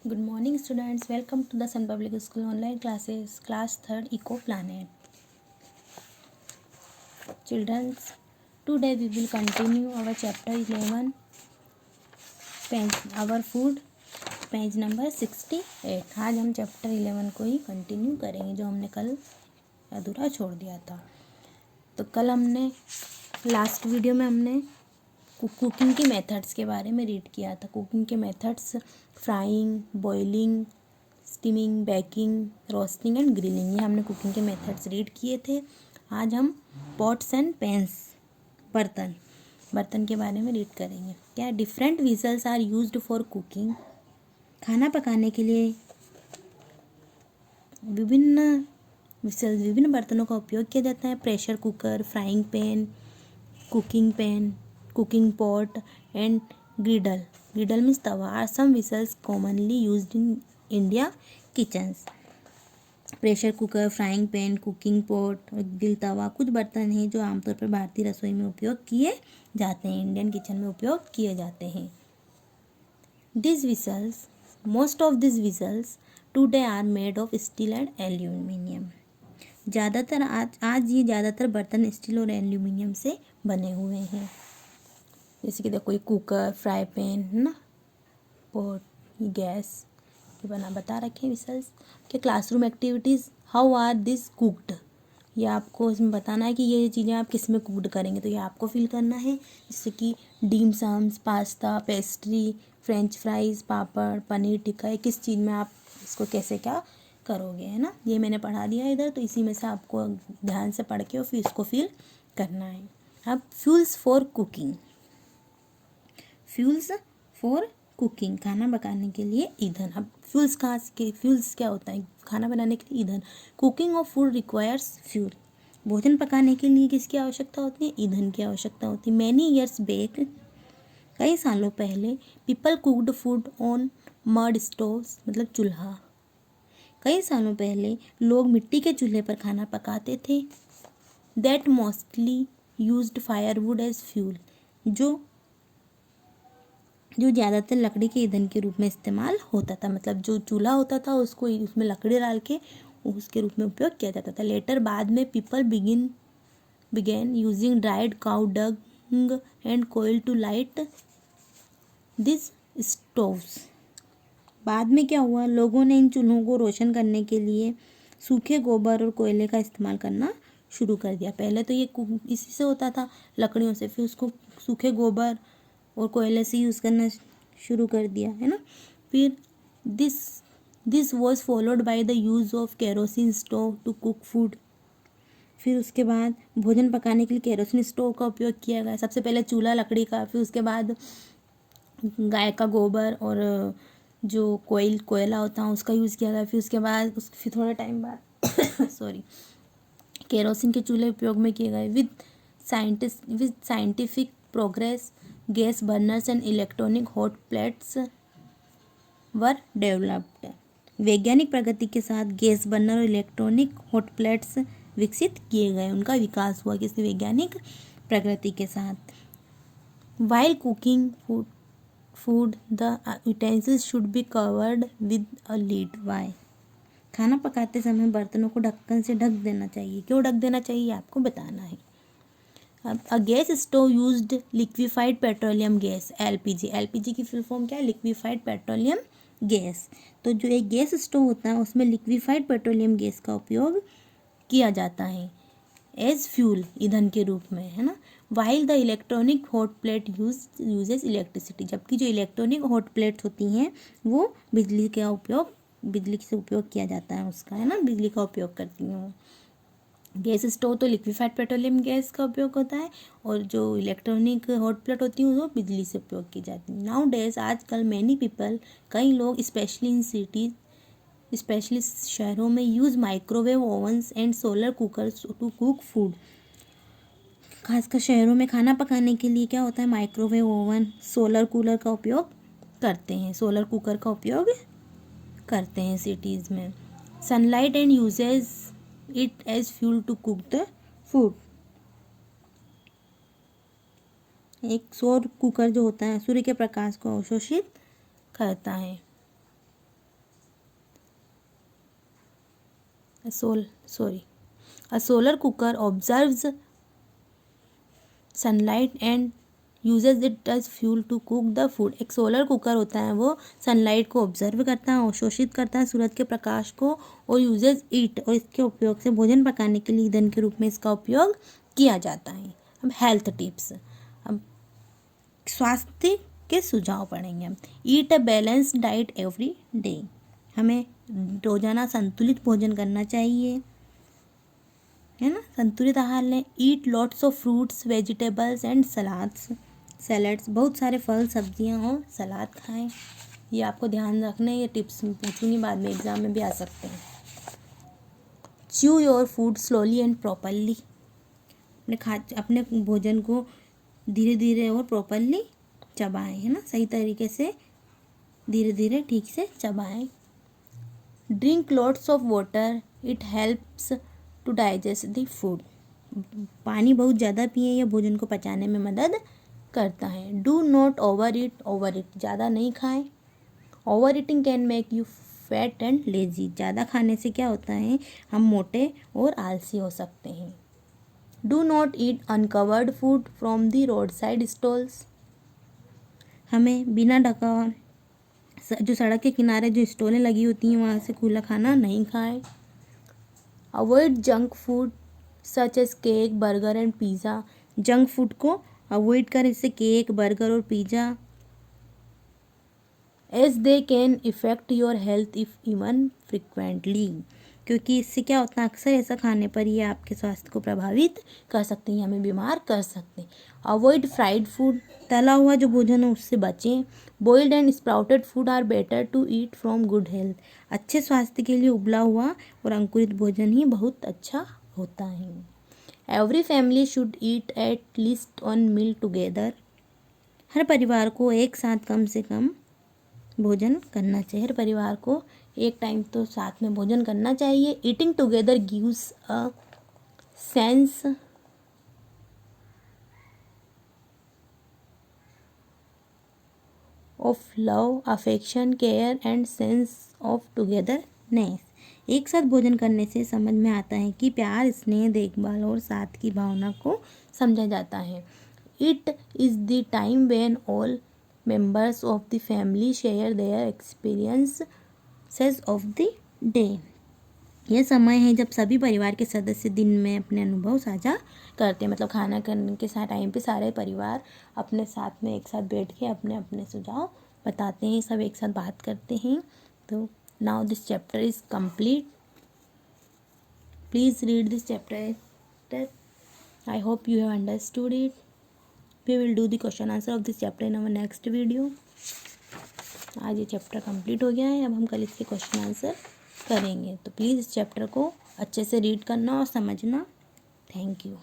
Good morning, students. Welcome to the Sun Public School online classes, class 3rd Eco Planet. Children, today we will continue our chapter 11, our food, page number 68। आज हम chapter 11 को ही continue करेंगे जो हमने कल अधूरा छोड़ दिया था। तो कल हमने लास्ट वीडियो में हमने कुकिंग की मेथड्स के बारे में रीड किया था। कुकिंग के methods frying, boiling, steaming, baking, roasting and grilling, ये हमने कुकिंग के मेथड्स रीड किए थे। आज हम पॉट्स एंड पैंस, बर्तन के बारे में रीड करेंगे। क्या different vessels are used for cooking, खाना पकाने के लिए विभिन्न बर्तनों का उपयोग किया जाता है। Pressure cooker, frying pan, cooking pot and griddle means tava are some vessels commonly used in India kitchens. Pressure cooker, frying pan, cooking pot और ग्रिल तवा कुछ बर्तन हैं जो आमतौर पर भारतीय रसोई में उपयोग किए जाते हैं, इंडियन किचन में उपयोग किए जाते हैं। Most of this vessels today are made of steel and aluminium. आज ये ज़्यादातर बर्तन स्टील और एल्यूमिनियम से बने हुए हैं। जैसे कि देखो, ये कुकर, फ्राई पैन है ना, पॉट, गैस, ये बता रखे हैं विसल्स के। Classroom activities, how are this cooked, ये आपको इसमें बताना है कि ये चीज़ें आप किस में कुक्ड करेंगे, तो ये आपको फिल करना है। जैसे कि dim sums, pasta, pastry, French fries, papad, paneer tikka, ये किस चीज़ में आप इसको कैसे क्या करोगे, है ना। ये मैंने पढ़ा दिया इधर, तो इसी में से आपको ध्यान से पढ़ के और फिर इसको फिल करना है। अब फ्यूल्स फॉर कुकिंग, खाना पकाने के लिए ईंधन। अब फ्यूल्स क्या होता है, खाना बनाने के लिए ईंधन। Cooking of food requires fuel, भोजन पकाने के लिए किसकी आवश्यकता होती है, ईंधन की आवश्यकता होती है। मैनी ईयर्स बैक, कई सालों पहले, people cooked food on mud stoves, मतलब चूल्हा। कई सालों पहले लोग मिट्टी के चूल्हे पर खाना पकाते थे। That mostly used firewood as fuel, जो ज़्यादातर लकड़ी के ईंधन के रूप में इस्तेमाल होता था। मतलब जो चूल्हा होता था उसको उसमें लकड़ी डाल के उसके रूप में उपयोग किया जाता था। लेटर, बाद में, people began using dried cow dung and coal to light this stoves. बाद में क्या हुआ, लोगों ने इन चूल्हों को रोशन करने के लिए सूखे गोबर और कोयले का इस्तेमाल करना शुरू कर दिया। पहले तो ये इसी से होता था, लकड़ियों से, फिर उसको सूखे गोबर और कोयले से यूज़ करना शुरू कर दिया, है ना। फिर this was followed by the use of kerosene stove to cook food. फिर उसके बाद भोजन पकाने के लिए केरोसिन स्टोव का उपयोग किया गया। सबसे पहले चूल्हा लकड़ी का, फिर उसके बाद गाय का गोबर और जो कोयला होता है उसका यूज़ किया गया। फिर उसके बाद फिर थोड़े टाइम बाद केरोसिन के चूल्हे उपयोग में किए गए। With scientific progress, gas burners and electronic hot plates were developed. वैज्ञानिक प्रगति के साथ गैस बर्नर और इलेक्ट्रॉनिक हॉट प्लेट्स विकसित किए गए, उनका विकास हुआ किसी वैज्ञानिक प्रगति के साथ। While cooking food the utensils should be covered with a lid. Why, खाना पकाते समय बर्तनों को ढक्कन से ढक देना चाहिए। क्यों ढक देना चाहिए आपको बताना है। अब a gas stove used liquefied petroleum gas, LPG की फुल फॉर्म क्या है, लिक्विफाइड पेट्रोलियम गैस। तो जो एक गैस स्टोव होता है उसमें लिक्विफाइड पेट्रोलियम गैस का उपयोग किया जाता है एज फ्यूल, ईंधन के रूप में, है ना। While the electronic hot plate uses electricity, जबकि जो इलेक्ट्रॉनिक हॉट प्लेट्स होती हैं वो बिजली से उपयोग किया जाता है उसका, है ना, बिजली का उपयोग करती हैं वो। गैस स्टोव तो लिक्विफाइड पेट्रोलियम गैस का उपयोग होता है और जो इलेक्ट्रॉनिक हॉट प्लेट होती है वो बिजली से उपयोग की जाती है। नाउ डेज, आजकल, मैनी पीपल, कई लोग, स्पेशली इन सिटीज, स्पेशली शहरों में, use microwave ovens and solar cookers to cook food. खासकर शहरों में खाना पकाने के लिए क्या होता है, माइक्रोवेव ओवन, सोलर कूलर का उपयोग करते हैं, सोलर कुकर का उपयोग करते हैं सिटीज़ में। Sunlight and uses it as fuel to cook the food. एक सौर कुकर जो होता है सूर्य के प्रकाश को अवशोषित करता है। A solar cooker observes sunlight and uses it as fuel to cook the food. एक सोलर कुकर होता है, वो सनलाइट को ऑब्जर्व करता है, अवशोषित करता है सूरज के प्रकाश को, और यूजेज इट, और इसके उपयोग से भोजन पकाने के लिए ईंधन के रूप में इसका उपयोग किया जाता है. अब हेल्थ टिप्स, अब स्वास्थ्य के सुझाव पढ़ेंगे हम. Eat a balanced diet every day, हमें रोजाना संतुलित भोजन करना चाहिए, है ना, संतुलित आहार लें. Eat lots of fruits, vegetables and salads, बहुत सारे फल, सब्जियां और सलाद खाएं. ये आपको ध्यान रखना है, ये टिप्स मैं पूछूंगी बाद में, एग्जाम में भी आ सकते हैं. Chew your food slowly and properly, अपने भोजन को धीरे धीरे और प्रॉपरली चबाएं, है ना, सही तरीके से धीरे धीरे ठीक से चबाएं. Drink lots of water, it helps to digest the food, पानी बहुत ज़्यादा पिए, यह भोजन को पचाने में मदद करता है. डू नॉट ओवर इट, ज़्यादा नहीं खाएं. Over eating can make you fat and lazy, ज़्यादा खाने से क्या होता है, हम मोटे और आलसी हो सकते हैं. Do not eat uncovered food from the road side stalls, हमें बिना ढका, जो सड़क के किनारे जो स्टॉलें लगी होती हैं वहाँ से खुला खाना नहीं खाएं. Avoid junk food such as cake, burger and pizza, junk food को अवॉइड करें, जैसे केक, बर्गर और pizza, as they can affect your health if even frequently, क्योंकि इससे क्या होता है, अक्सर ऐसा खाने पर ये आपके स्वास्थ्य को प्रभावित कर सकते हैं, हमें बीमार कर सकते हैं. अवॉइड फ्राइड फूड, तला हुआ जो भोजन है उससे बचें. Boiled and sprouted food are better to eat from good health, अच्छे स्वास्थ्य के लिए उबला हुआ और अंकुरित भोजन ही बहुत अच्छा होता है. Every family should eat at least one meal together, हर परिवार को एक साथ कम से कम भोजन करना चाहिए, हर परिवार को एक टाइम तो साथ में भोजन करना चाहिए. Eating together gives a sense of love, affection, care and sense of togetherness, एक साथ भोजन करने से समझ में आता है कि प्यार, स्नेह, देखभाल और साथ की भावना को समझा जाता है. It is the time when all members of the family share their experiences of the day, यह समय है जब सभी परिवार के सदस्य दिन में अपने अनुभव साझा करते हैं, मतलब खाना करने के साथ टाइम पे सारे परिवार अपने साथ में एक साथ बैठ के अपने अपने सुझाव बताते हैं, सब एक साथ बात करते हैं. तो now this chapter is complete. Please read this chapter. I hope you have understood it. We will do the question answer of this chapter in our next video. आज ये चैप्टर कंप्लीट हो गया है, अब हम कल इसके क्वेश्चन आंसर करेंगे. तो प्लीज़ इस चैप्टर को अच्छे से रीड करना और समझना. Thank you.